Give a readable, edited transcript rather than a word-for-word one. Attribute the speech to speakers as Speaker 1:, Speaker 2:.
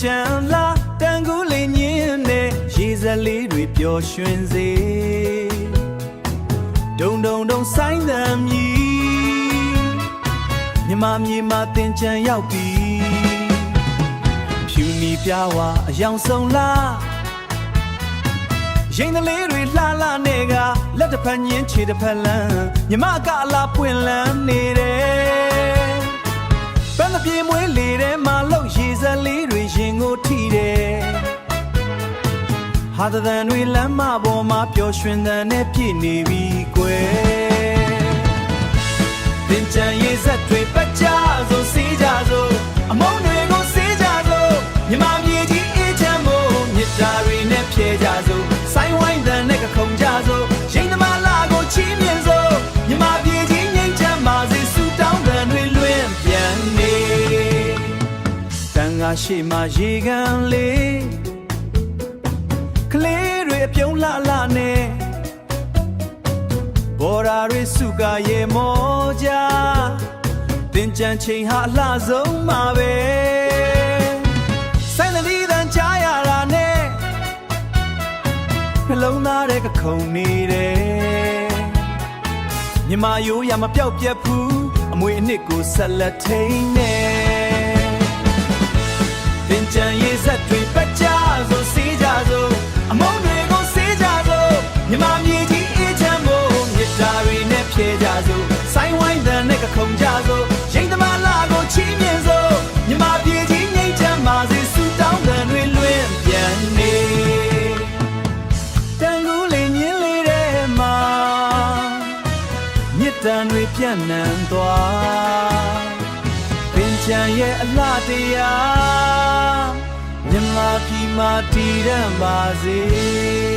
Speaker 1: ချမ်းလာတန်ကူးလေးညင်းနဲ့ရေစက်လေးတွေပျော်ရွှင်စေဒုံဒုံဒုံဆိုင်သံမြည်မြမမြေမှာတင်ချမ်းရောက်ပြီဖြူနီပြဝါအယောင်ဆုံးလားရင်ကလေးတွေလှလှနဲ့ကလက်တစ်ဖက်ညင်းခြေတစ်ဖက်လန်းမြမကအလားပွင့်လန်းနေတယ်ပန်းပြေမွေးလေထဲမှာလှုပ်ရေစက်လေးတွေရင်ကိုထိတယ်ဟာသံတွေလမ်းမပေါ်မှာပျော်ရွှင်တဲ့နဲ့ပြည့်နေပြီကွယ်တင်ချမ်းရေစက်တွေပတ်ကြစို့စီးကြစို့အမုန်းတွေကိုစီးကြစို့မြမမြေကြီးအေးချမ်းဖို့မြစ်တာတွေနဲ့ဖြဲကြစို့ဆိုင်ဝိုင်းတဲ့နဲ့ကခုန်ကြစို့ရင်သမားလာကိုချီးမြှင့်စို့မြမပြေကြီးငိမ့်ချမ်းပါစေဆူတောင်းတဲ့တွေလွင်ပြန်နေတန်ငါရှိမှရေကန်လေးကလေးတွေအပြုံးလှလှနဲ့ဘော်ရာတွေစုကရေမောကြတင်ကြံချိန်ဟာအလှဆုံးမှာပဲဆိုင်တဲ့ဒီတန်ချာရတာနဲ့နှလုံးသားတဲ့ကခုန်နေတယ်မြမရိုးရမပြောက်ပြက်ဘူးအမွေအနှစ်ကိုဆက်လက်ထိန်နေတင်ကြံရေစက်တွေပတ်ကြစို့စီးကြစို့အမုန်းတွေကိုစေးကြစို့မြမမြေကြီးအေးချမ်းဖို့မြစ်တာတွေနဲ့ဖြဲကြစို့ဆိုင်ဝိုင်းတဲ့နဲ့ကခုန်ကြစို့ရင်သမားလာကိုချီးမြှင့်စို့မြမပြေကြီးငိမ့်ချမ်းပါစေဆူတောင်းတဲ့တွေလွင်ပြန်နေတန်ကူးလေးညင်းလေးထဲမှာမြစ်တန်တွေပြန့်နှံ့သွားပင်ချံရဲ့အလှတရားမြမပြည်မှာတည်ရန်ပါစေ